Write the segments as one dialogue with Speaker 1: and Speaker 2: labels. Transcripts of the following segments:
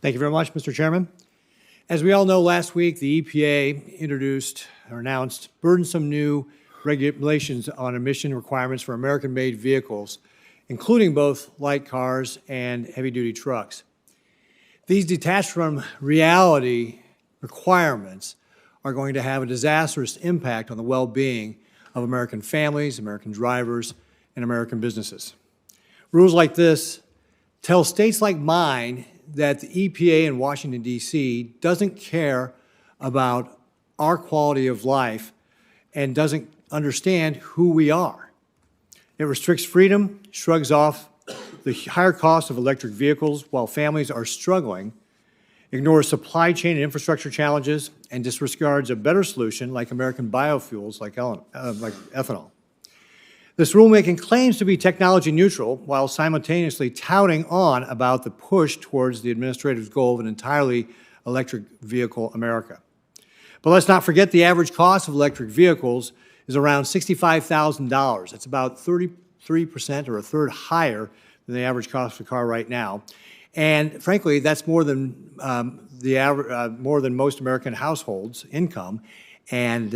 Speaker 1: Thank you very much, Mr. Chairman. As we all know, last week the EPA introduced or announced burdensome new regulations on emission requirements for American-made vehicles, including both light cars and heavy-duty trucks. These detached from reality requirements are going to have a disastrous impact on the well-being of American families, American drivers, and American businesses. Rules like this tell states like mine that the EPA in Washington, D.C. doesn't care about our quality of life and doesn't understand who we are. It restricts freedom, shrugs off the higher cost of electric vehicles while families are struggling, ignores supply chain and infrastructure challenges, and disregards a better solution like American biofuels like ethanol. This rulemaking claims to be technology neutral while simultaneously touting on about the push towards the administrator's goal of an entirely electric vehicle America. But let's not forget the average cost of electric vehicles is around $65,000. That's about 33% or a third higher than the average cost of a car right now. And frankly, that's more than more than most American households' income. And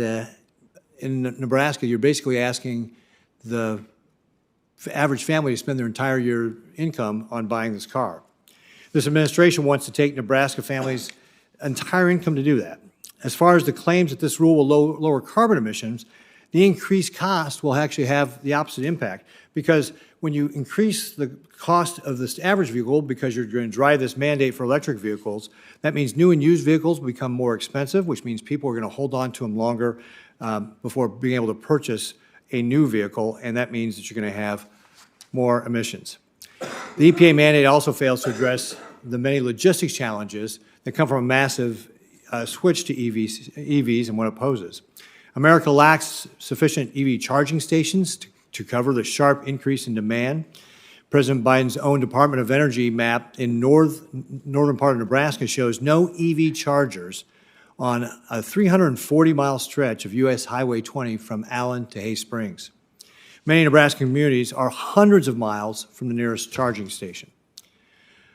Speaker 1: in Nebraska, you're basically asking the average family to spend their entire year income on buying this car. This administration wants to take Nebraska families' entire income to do that. As far as the claims that this rule will lower carbon emissions, the increased cost will actually have the opposite impact, because when you increase the cost of this average vehicle because you're going to drive this mandate for electric vehicles, that means new and used vehicles will become more expensive, which means people are going to hold on to them longer before being able to purchase a new vehicle, and that means that you're going to have more emissions. The EPA mandate also fails to address the many logistics challenges that come from a massive switch to EVs and what it poses. America lacks sufficient EV charging stations to cover the sharp increase in demand. President Biden's own Department of Energy map in northern part of Nebraska shows no EV chargers on a 340-mile stretch of U.S. Highway 20 from Allen to Hay Springs. Many Nebraska communities are hundreds of miles from the nearest charging station.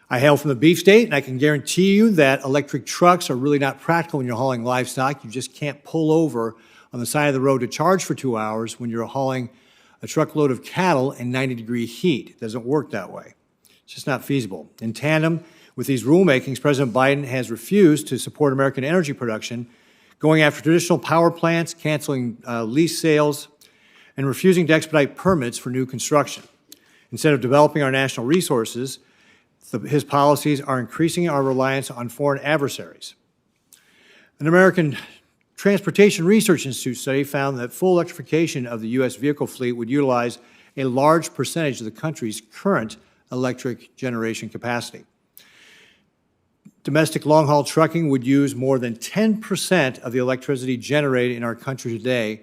Speaker 1: I hail from the beef state, and I can guarantee you that electric trucks are really not practical when you're hauling livestock. You just can't pull over on the side of the road to charge for 2 hours when you're hauling a truckload of cattle in 90-degree heat. It doesn't work that way. It's just not feasible. In tandem with these rulemakings, President Biden has refused to support American energy production, going after traditional power plants, canceling lease sales, and refusing to expedite permits for new construction. Instead of developing our national resources, his policies are increasing our reliance on foreign adversaries. An American Transportation Research Institute study found that full electrification of the U.S. vehicle fleet would utilize a large percentage of the country's current electric generation capacity. Domestic long-haul trucking would use more than 10% of the electricity generated in our country today,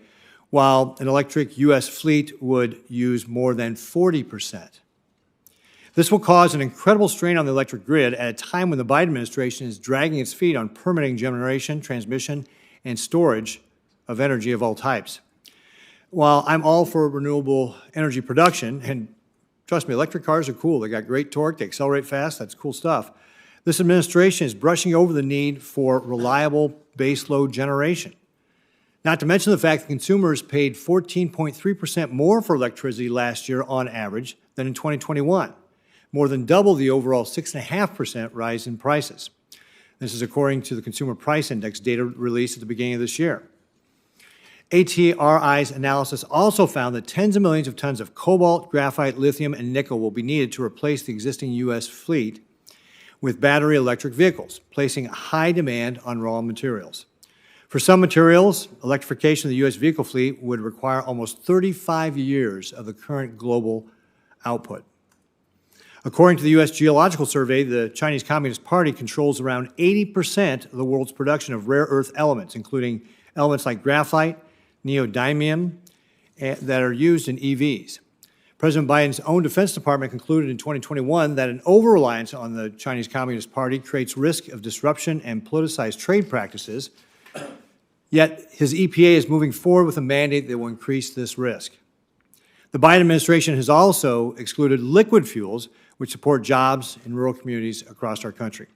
Speaker 1: while an electric U.S. fleet would use more than 40%. This will cause an incredible strain on the electric grid at a time when the Biden administration is dragging its feet on permitting generation, transmission, and storage of energy of all types. While I'm all for renewable energy production, and trust me, electric cars are cool. They got great torque, they accelerate fast, that's cool stuff. This administration is brushing over the need for reliable baseload generation. Not to mention the fact that consumers paid 14.3% more for electricity last year on average than in 2021, more than double the overall 6.5% rise in prices. This is according to the Consumer Price Index data released at the beginning of this year. ATRI's analysis also found that tens of millions of tons of cobalt, graphite, lithium, and nickel will be needed to replace the existing U.S. fleet with battery electric vehicles, placing a high demand on raw materials. For some materials, electrification of the U.S. vehicle fleet would require almost 35 years of the current global output. According to the U.S. Geological Survey, the Chinese Communist Party controls around 80% of the world's production of rare earth elements, including elements like graphite, neodymium, that are used in EVs. President Biden's own Defense Department concluded in 2021 that an over-reliance on the Chinese Communist Party creates risk of disruption and politicized trade practices, yet his EPA is moving forward with a mandate that will increase this risk. The Biden administration has also excluded liquid fuels, which support jobs in rural communities across our country.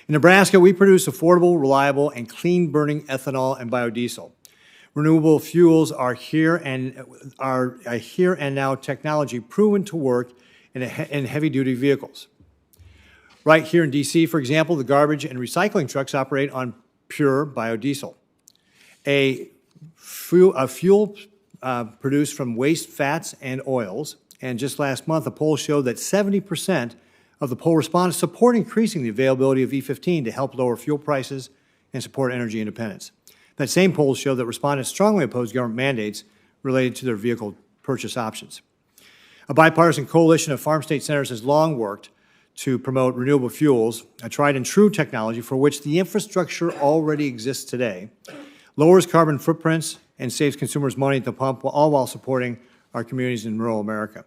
Speaker 1: In Nebraska, we produce affordable, reliable, and clean-burning ethanol and biodiesel. Renewable fuels are here and now technology proven to work in heavy-duty vehicles. Right here in D.C., for example, the garbage and recycling trucks operate on pure biodiesel, a fuel produced from waste fats and oils. And just last month, a poll showed that 70% of the poll respondents support increasing the availability of E15 to help lower fuel prices and support energy independence. That same poll showed that respondents strongly oppose government mandates related to their vehicle purchase options. A bipartisan coalition of farm state senators has long worked to promote renewable fuels, a tried and true technology for which the infrastructure already exists today, lowers carbon footprints, and saves consumers money at the pump, all while supporting our communities in rural America.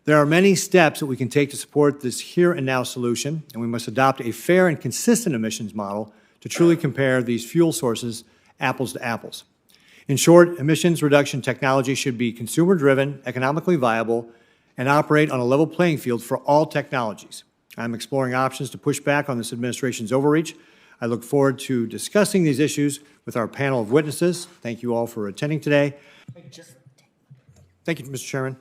Speaker 1: There are many steps that we can take to support this here and now solution, and we must adopt a fair and consistent emissions model to truly compare these fuel sources apples to apples. In short, emissions reduction technology should be consumer-driven, economically viable, and operate on a level playing field for all technologies. I'm exploring options to push back on this administration's overreach. I look forward to discussing these issues with our panel of witnesses. Thank you all for attending today. Thank you, Mr. Chairman.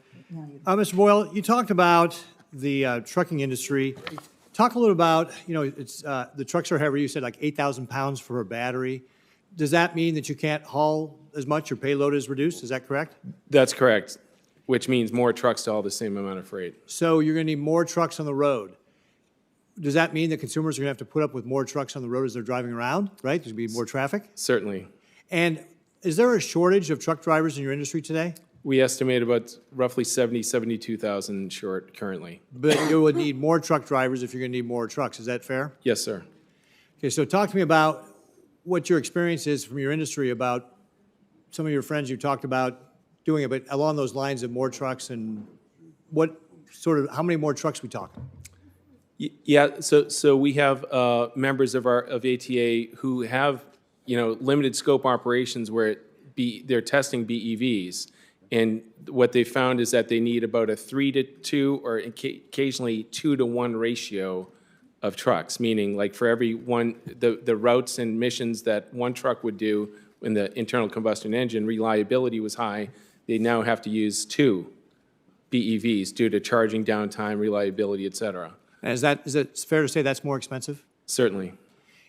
Speaker 1: Mr. Boyle, you talked about the trucking industry. Talk a little about, it's the trucks are heavy. You said like 8,000 pounds for a battery. Does that mean that you can't haul as much? Your payload is reduced? Is that correct?
Speaker 2: That's correct, which means more trucks to haul the same amount of freight.
Speaker 1: So you're going to need more trucks on the road. Does that mean that consumers are going to have to put up with more trucks on the road as they're driving around, right? There's going to be more traffic?
Speaker 2: Certainly.
Speaker 1: And is there a shortage of truck drivers in your industry today?
Speaker 2: We estimate about roughly 72,000 short currently.
Speaker 1: But you would need more truck drivers if you're going to need more trucks. Is that fair?
Speaker 2: Yes, sir.
Speaker 1: Okay, so talk to me about what your experience is from your industry about some of your friends you talked about doing it, but along those lines of more trucks and how many more trucks we talking?
Speaker 2: Yeah, so we have members of ATA who have, limited scope operations where they're testing BEVs. And what they found is that they need about a 3-to-2 or occasionally 2-to-1 ratio of trucks, meaning like for every one, the routes and missions that one truck would do when the internal combustion engine reliability was high, they now have to use 2 BEVs due to charging downtime, reliability, et cetera.
Speaker 1: And is it fair to say that's more expensive?
Speaker 2: Certainly.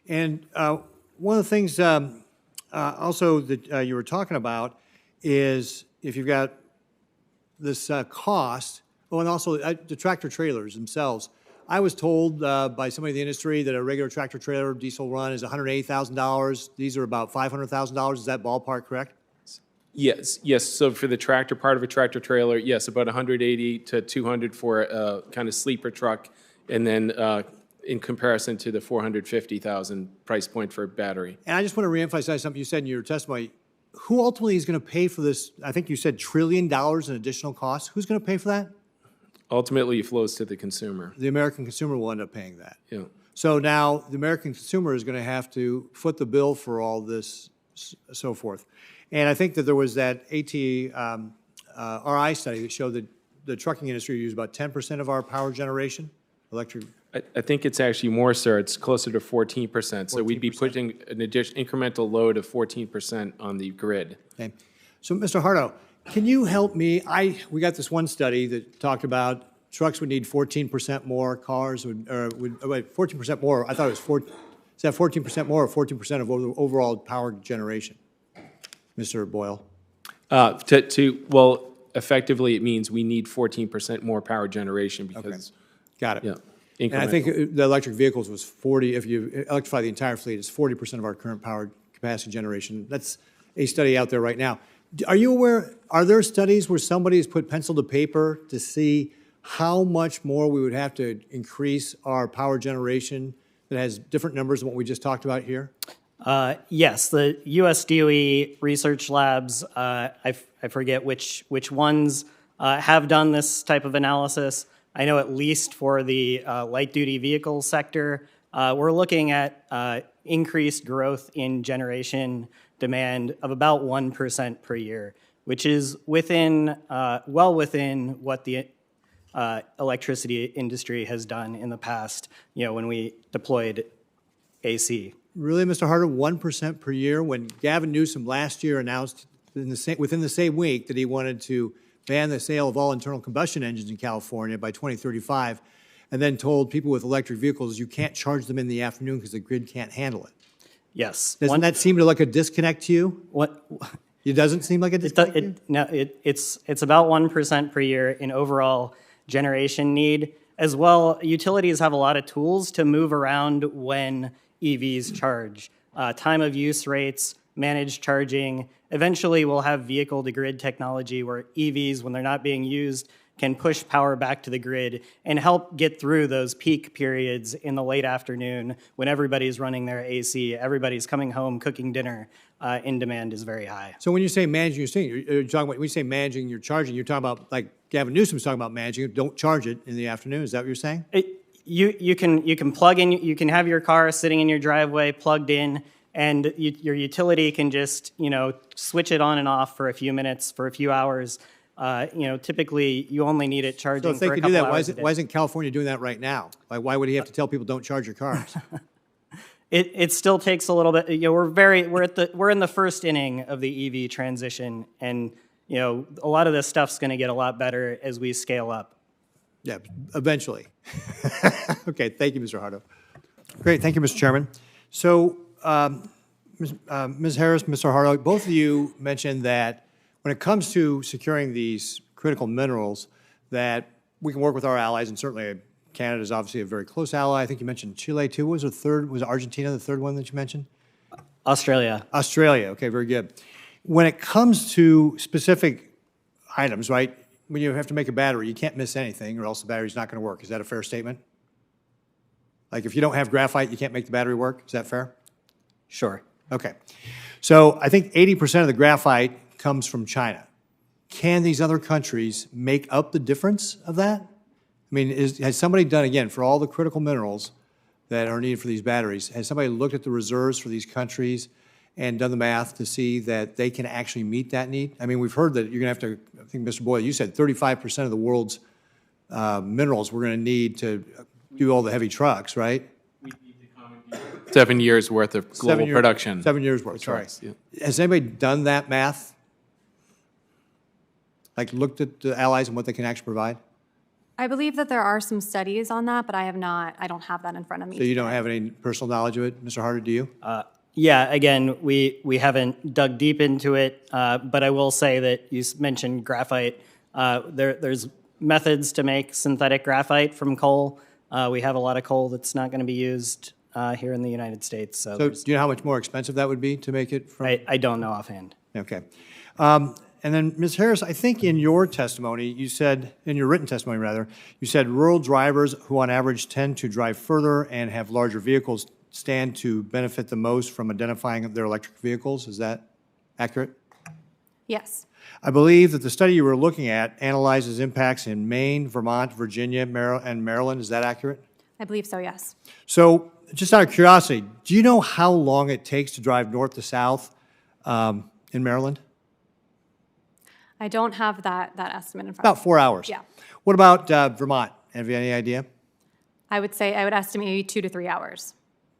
Speaker 1: And one of the things also that you were talking about is if you've got this cost, and also the tractor trailers themselves. I was told by somebody in the industry that a regular tractor trailer diesel run is $180,000. These are about $500,000. Is that ballpark correct?
Speaker 2: Yes. So for the tractor part of a tractor trailer, yes, about 180 to 200 for a kind of sleeper truck, and then in comparison to the 450,000 price point for a battery.
Speaker 1: And I just want to reemphasize something you said in your testimony. Who ultimately is going to pay for this? I think you said $1 trillion in additional costs. Who's going to pay for that?
Speaker 2: Ultimately, it flows to the consumer.
Speaker 1: The American consumer will end up paying that.
Speaker 2: Yeah.
Speaker 1: So now the American consumer is going to have to foot the bill for all this, so forth. And I think that there was that RI study that showed that the trucking industry used about 10% of our power generation, electric.
Speaker 2: I think it's actually more, sir. It's closer to 14%. So we'd be putting an incremental load of 14% on the grid. Okay.
Speaker 1: So, Mr. Hardo, can you help me? We got this one study that talked about trucks would need 14% more, cars would 14% more. I thought it was is that 14% more or 14% of overall power generation, Mr. Boyle?
Speaker 2: Well, effectively, it means we need 14% more power generation because. Okay.
Speaker 1: Got it.
Speaker 2: Yeah.
Speaker 1: And I think the electric vehicles was 40. If you electrify the entire fleet, it's 40% of our current power capacity generation. That's a study out there right now. Are you aware? Are there studies where somebody has put pencil to paper to see how much more we would have to increase our power generation that has different numbers than what we just talked about here?
Speaker 3: Yes, the U.S. DOE research labs. I forget which ones have done this type of analysis. I know at least for the light-duty vehicle sector, we're looking at increased growth in generation demand of about 1% per year, which is well within what the electricity industry has done in the past, when we deployed AC.
Speaker 1: Really, Mr. Harder, 1% per year? When Gavin Newsom last year announced within the same week that he wanted to ban the sale of all internal combustion engines in California by 2035, and then told people with electric vehicles you can't charge them in the afternoon because the grid can't handle it.
Speaker 3: Yes.
Speaker 1: Doesn't that seem to like a disconnect to you?
Speaker 3: What?
Speaker 1: It doesn't seem like a disconnect to you?
Speaker 3: No, it's about 1% per year in overall generation need. As well, utilities have a lot of tools to move around when EVs charge. Time of use rates, managed charging. Eventually, we'll have vehicle-to-grid technology where EVs, when they're not being used, can push power back to the grid and help get through those peak periods in the late afternoon when everybody's running their AC, everybody's coming home, cooking dinner, and demand is very high.
Speaker 1: So when you say managing your thing, you're talking about, when you say managing your charging, you're talking about, like Gavin Newsom's talking about managing it, don't charge it in the afternoon. Is that what you're saying?
Speaker 3: You can plug in, you can have your car sitting in your driveway plugged in, and your utility can just, switch it on and off for a few minutes, for a few hours. Typically you only need it charging
Speaker 1: So if they
Speaker 3: for a
Speaker 1: could
Speaker 3: couple
Speaker 1: do that,
Speaker 3: hours a day.
Speaker 1: why isn't California doing that right now? Like, why would he have to tell people don't charge your cars?
Speaker 3: It still takes a little bit. We're in the first inning of the EV transition, and a lot of this stuff's going to get a lot better as we scale up.
Speaker 1: Yeah, eventually. Okay, thank you, Mr. Hardo. Great, thank you, Mr. Chairman. So, Ms. Harris, Mr. Hardo, both of you mentioned that when it comes to securing these critical minerals, that we can work with our allies, and certainly Canada is obviously a very close ally. I think you mentioned Chile too. What was the third? Was Argentina the third one that you mentioned?
Speaker 3: Australia.
Speaker 1: Australia. Okay, very good. When it comes to specific items, right? When you have to make a battery, you can't miss anything, or else the battery's not going to work. Is that a fair statement? Like, if you don't have graphite, you can't make the battery work. Is that fair?
Speaker 3: Sure.
Speaker 1: Okay. So I think 80% of the graphite comes from China. Can these other countries make up the difference of that? I mean, has somebody done, again, for all the critical minerals that are needed for these batteries, has somebody looked at the reserves for these countries and done the math to see that they can actually meet that need? I mean, we've heard that you're going to have to, I think, Mr. Boyle, you said 35% of the world's minerals we're going to need to do all the heavy trucks, right?
Speaker 2: 7 years worth of global production.
Speaker 1: 7 years worth, sorry.
Speaker 2: Trucks, yeah.
Speaker 1: Has anybody done that math? Like, looked at the allies and what they can actually provide?
Speaker 4: I believe that there are some studies on that, but I don't have that in front of me.
Speaker 1: So you don't have any personal knowledge of it? Mr. Harder, do you?
Speaker 3: Yeah, again, we haven't dug deep into it, but I will say that you mentioned graphite. There's methods to make synthetic graphite from coal. We have a lot of coal that's not going to be used here in the United States. So
Speaker 1: do you know how much more expensive that would be to make it from?
Speaker 3: I don't know offhand.
Speaker 1: Okay. And then, Ms. Harris, I think in your testimony, you said, in your written testimony rather, you said rural drivers who on average tend to drive further and have larger vehicles stand to benefit the most from identifying their electric vehicles. Is that accurate?
Speaker 4: Yes.
Speaker 1: I believe that the study you were looking at analyzes impacts in Maine, Vermont, Virginia, and Maryland. Is that accurate?
Speaker 4: I believe so, yes.
Speaker 1: So, just out of curiosity, do you know how long it takes to drive north to south in Maryland?
Speaker 4: I don't have that estimate in front of me.
Speaker 1: About 4 hours.
Speaker 4: Yeah.
Speaker 1: What about Vermont? Have you any idea?
Speaker 4: I would estimate maybe 2 to 3 hours.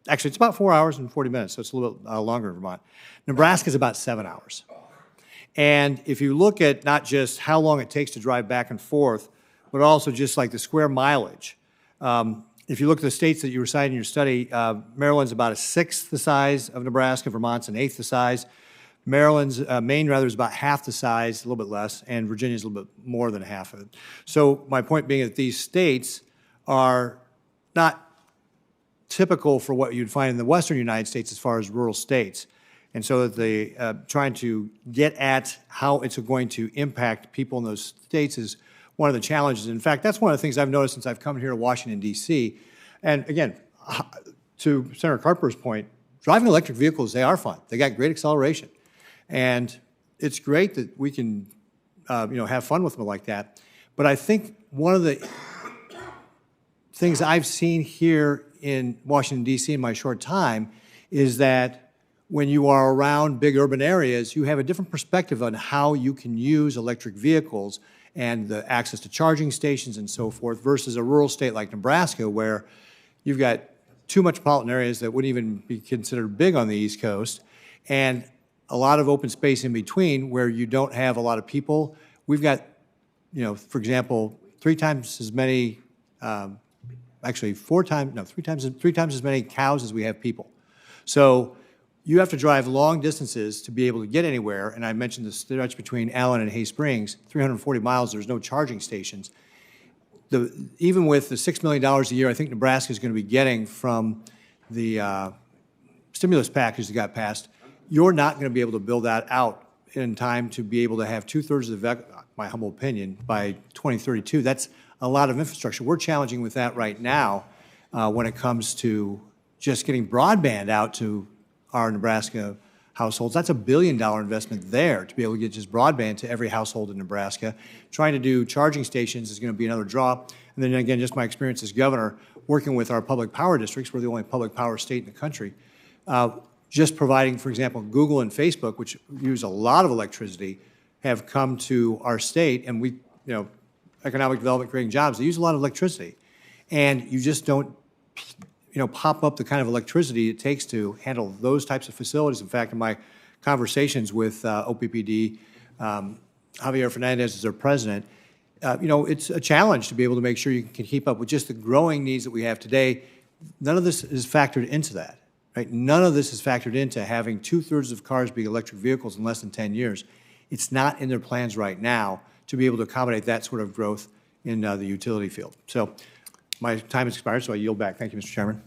Speaker 1: Actually, it's about 4 hours and 40 minutes, so it's a little bit longer in Vermont. Nebraska is about 7 hours. And if you look at not just how long it takes to drive back and forth, but also just like the square mileage, if you look at the states that you were citing in your study, Maryland's about a sixth the size of Nebraska, Vermont's an eighth the size. Maine rather is about half the size, a little bit less, and Virginia's a little bit more than half of it. So my point being that these states are not typical for what you'd find in the western United States as far as rural states. And so that they trying to get at how it's going to impact people in those states is one of the challenges. In fact, that's one of the things I've noticed since I've come here to Washington, D.C. And again, to Senator Carper's point, driving electric vehicles, they are fun. They got great acceleration. And it's great that we can have fun with them like that. But I think one of the things I've seen here in Washington, D.C. in my short time is that when you are around big urban areas, you have a different perspective on how you can use electric vehicles and the access to charging stations and so forth, versus a rural state like Nebraska, where you've got two metropolitan areas that wouldn't even be considered big on the East Coast, and a lot of open space in between where you don't have a lot of people. We've got, for example, three times as many as many cows as we have people. So you have to drive long distances to be able to get anywhere. And I mentioned the stretch between Allen and Hay Springs, 340 miles, there's no charging stations. Even with the $6 million a year, I think Nebraska is going to be getting from the stimulus package that got passed, you're not going to be able to build that out in time to be able to have 2/3 of the, my humble opinion, by 2032. That's a lot of infrastructure. We're challenging with that right now when it comes to just getting broadband out to our Nebraska households. That's $1 billion investment there to be able to get just broadband to every household in Nebraska. Trying to do charging stations is going to be another draw. And then again, just my experience as governor, working with our public power districts, we're the only public power state in the country, just providing, for example, Google and Facebook, which use a lot of electricity, have come to our state, and we, economic development, creating jobs, they use a lot of electricity. And you just don't, pop up the kind of electricity it takes to handle those types of facilities. In fact, in my conversations with OPPD, Javier Fernandez is their president, it's a challenge to be able to make sure you can keep up with just the growing needs that we have today. None of this is factored into that, right? None of this is factored into having 2/3 of cars be electric vehicles in less than 10 years. It's not in their plans right now to be able to accommodate that sort of growth in the utility field. So my time has expired, so I yield back. Thank you, Mr. Chairman.